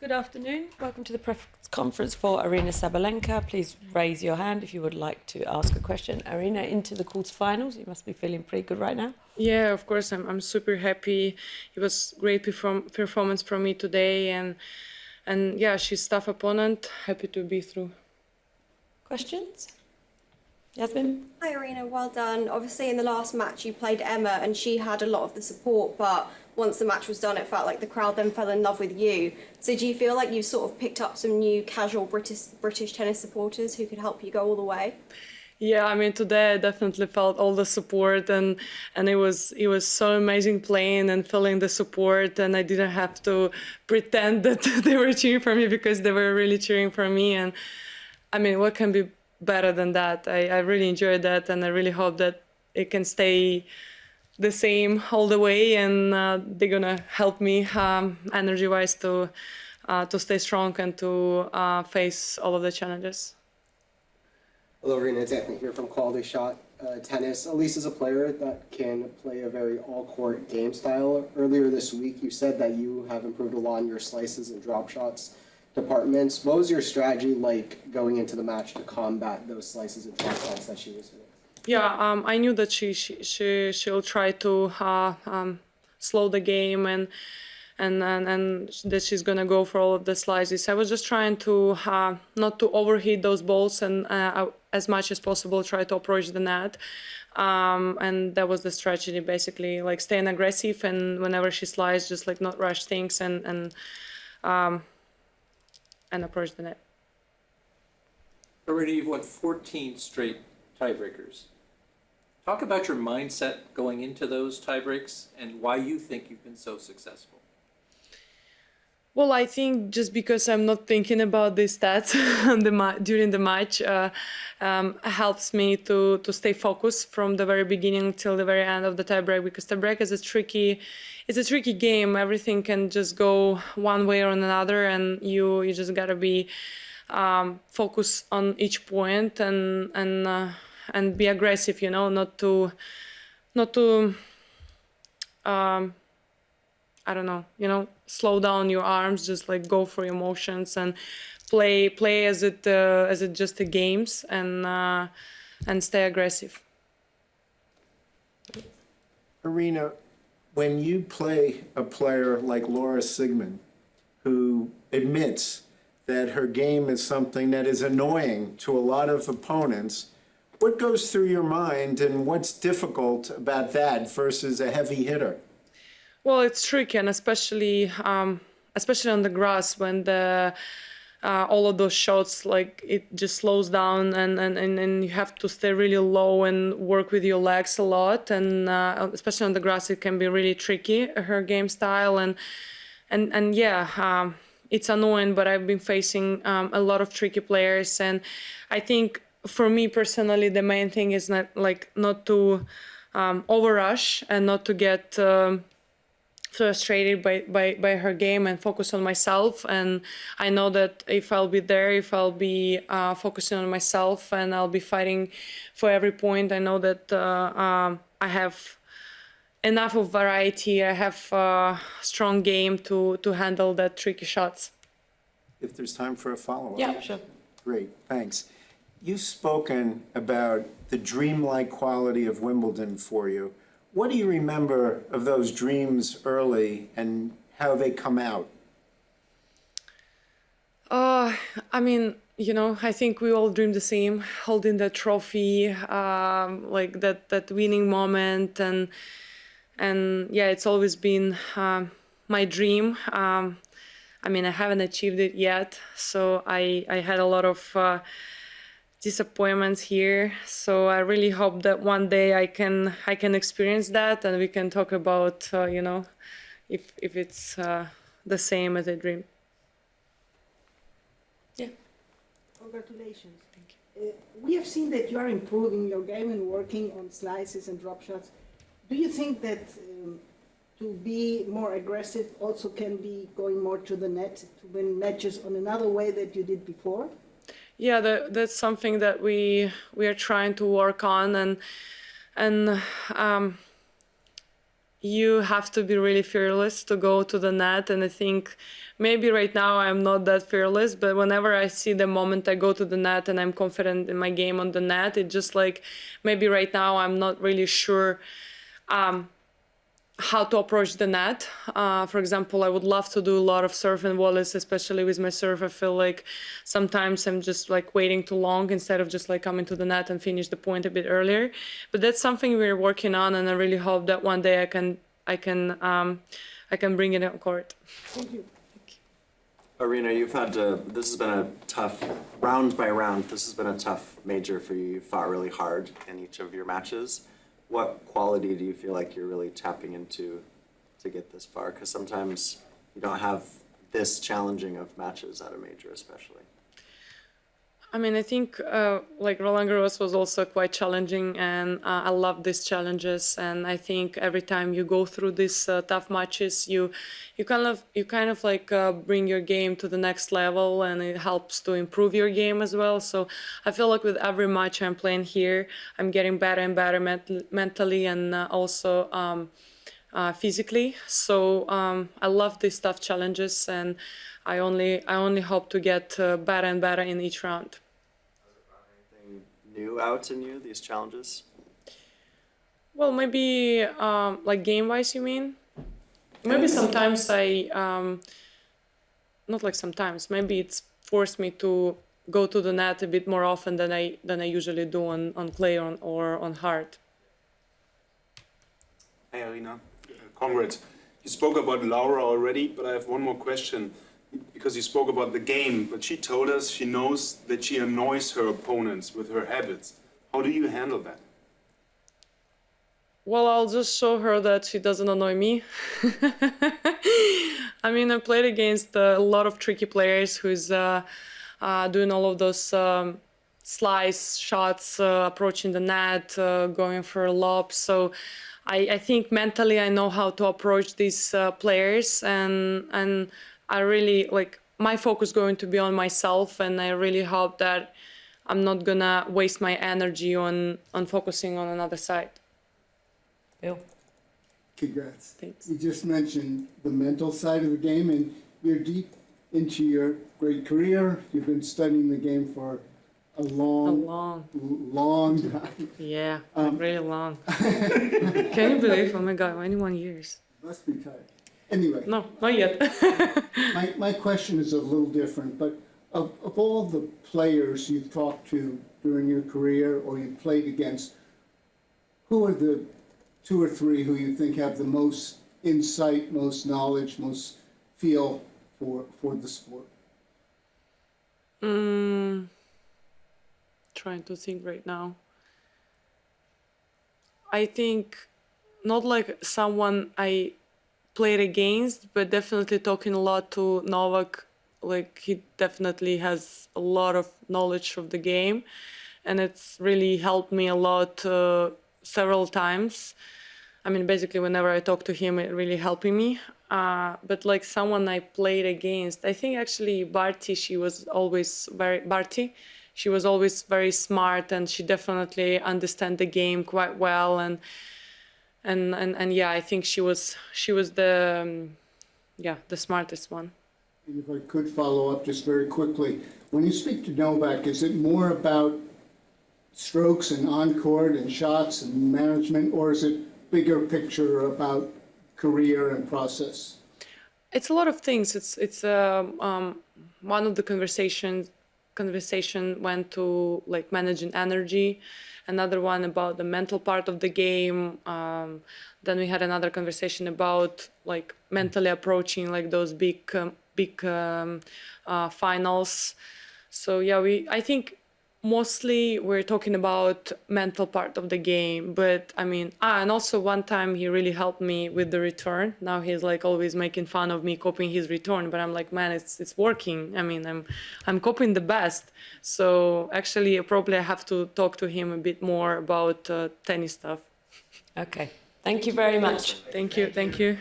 Good afternoon. Welcome to the press conference for Aryna Sabalenka. Please raise your hand if you would like to ask a question. Aryna, into the quarterfinals. You must be feeling pretty good right now. Yeah, of course, I'm super happy. It was great performance from me today, and yeah, she's tough opponent. Happy to be through. Questions? Yasmin? Hi Aryna, well done. Obviously in the last match you played Emma and she had a lot of the support, but once the match was done it felt like the crowd then fell in love with you. So do you feel like you've sort of picked up some new casual British tennis supporters who could help you go all the way? Yeah, I mean today I definitely felt all the support and it was so amazing playing and feeling the support, and I didn't have to pretend that they were cheering for me because they were really cheering for me. And I mean, what can be better than that? I really enjoyed that, and I really hope that it can stay the same all the way, and they're gonna help me energy-wise to stay strong and to face all of the challenges. Hello, Aryna. It's Anthony here from Quality Shot Tennis. Elise is a player that can play a very all-court game style. Earlier this week, you said that you have improved a lot in your slices and drop shots departments. What was your strategy like going into the match to combat those slices and drop shots that she was hitting? Yeah, I knew that she'll try to slow the game and that she's gonna go for all of the slices. I was just trying to not to overheat those balls and as much as possible try to approach the net. And that was the strategy, basically, like staying aggressive, and whenever she slices, just like not rush things and approach the net. Aryna, you've won 14 straight tiebreakers. Talk about your mindset going into those tiebreaks and why you think you've been so successful. Well, I think just because I'm not thinking about these stats during the match helps me to stay focused from the very beginning till the very end of the tiebreak, because tiebreak is it's a tricky game. Everything can just go one way or another, and you just gotta be focused on each point and be aggressive, you know, not to I don't know, you know, slow down your arms, just like go for emotions and play as it just a games, and stay aggressive. Aryna, when you play a player like Laura Sigmund, who admits that her game is something that is annoying to a lot of opponents, what goes through your mind and what's difficult about that versus a heavy hitter? Well, it's tricky, and especially on the grass, when all of those shots, like, it just slows down, and you have to stay really low and work with your legs a lot, and especially on the grass it can be really tricky, her game style, and yeah, it's annoying, but I've been facing a lot of tricky players, and I think for me personally the main thing is not to overrush and not to get frustrated by her game, and focus on myself. And I know that if I'll be focusing on myself and I'll be fighting for every point, I know that I have enough of variety. I have a strong game to handle that tricky shots. If there's time for a follow-up. Yeah, sure. Great, thanks. You've spoken about the dreamlike quality of Wimbledon for you. What do you remember of those dreams early and how they come out? I mean, you know, I think we all dream the same, holding that trophy, like that winning moment, and yeah, it's always been my dream. I mean, I haven't achieved it yet, so I had a lot of disappointments here, so I really hope that one day I can experience that, and we can talk about you know, if it's the same as a dream. Yeah. Congratulations. Thank you. We have seen that you are improving your game and working on slices and drop shots. Do you think that to be more aggressive also can be going more to the net to win matches on another way that you did before? Yeah, that's something that we are trying to work on, and you have to be really fearless to go to the net. And I think maybe right now I'm not that fearless, but whenever I see the moment I go to the net and I'm confident in my game on the net, it just like, maybe right now I'm not really sure how to approach the net. For example, I would love to do a lot of serve and volleys, especially with my serve. I feel like sometimes I'm just like waiting too long instead of just like coming to the net and finish the point a bit earlier. But that's something we're working on, and I really hope that one day I can bring it on court. Thank you. Aryna, you've had to, this has been a tough, round by round, this has been a tough major for you. You fought really hard in each of your matches. What quality do you feel like you're really tapping into to get this far? Because sometimes you don't have this challenging of matches at a major, especially. I mean, I think like Roland Garros was also quite challenging, and I love these challenges. And I think every time you go through these tough matches, you kind of like bring your game to the next level, and it helps to improve your game as well. So I feel like with every match I'm playing here, I'm getting better and better mentally and also physically. So I love these tough challenges, and I only hope to get better and better in each round. New out in you, these challenges? Well, maybe like game-wise, you mean? Maybe sometimes not like sometimes. Maybe it's forced me to go to the net a bit more often than I usually do on clay or on hard. Hey, Aryna. Congrats. You spoke about Laura already, but I have one more question. Because you spoke about the game, but she told us she knows that she annoys her opponents with her habits. How do you handle that? Well, I'll just show her that she doesn't annoy me. I mean, I played against a lot of tricky players who's doing all of those slice shots, approaching the net, going for lobs. So I think mentally I know how to approach these players, and I really like my focus going to be on myself, and I really hope that I'm not gonna waste my energy on focusing on another side. Bill. Congrats. Thanks. You just mentioned the mental side of the game, and you're deep into your great career. You've been studying the game for a long time. Yeah, really long. Can you believe? Oh my God, 21 years. Must be tired. Anyway, No, not yet. my question is a little different, but of all the players you've talked to during your career or you've played against, who are the 2 or 3 who you think have the most insight, most knowledge, most feel for the sport? Trying to think right now. I think not like someone I played against, but definitely talking a lot to Novak. Like he definitely has a lot of knowledge of the game, and it's really helped me a lot several times. I mean, basically whenever I talk to him, it really helping me. But like someone I played against, I think actually Barty, she was always very smart, and she definitely understand the game quite well, and yeah, I think she was the the smartest one. And if I could follow up just very quickly, when you speak to Novak, is it more about strokes and on-court and shots and management, or is it bigger picture about career and process? It's a lot of things. It's one of the conversation went to like managing energy, another one about the mental part of the game. Then we had another conversation about like mentally approaching like those big finals. So yeah, I think mostly we're talking about mental part of the game, but I mean, and also one time he really helped me with the return. Now he's like always making fun of me copying his return, but I'm like, man, it's working. I mean, I'm copying the best. So actually, probably I have to talk to him a bit more about tennis stuff. Okay. Thank you very much. Thank you.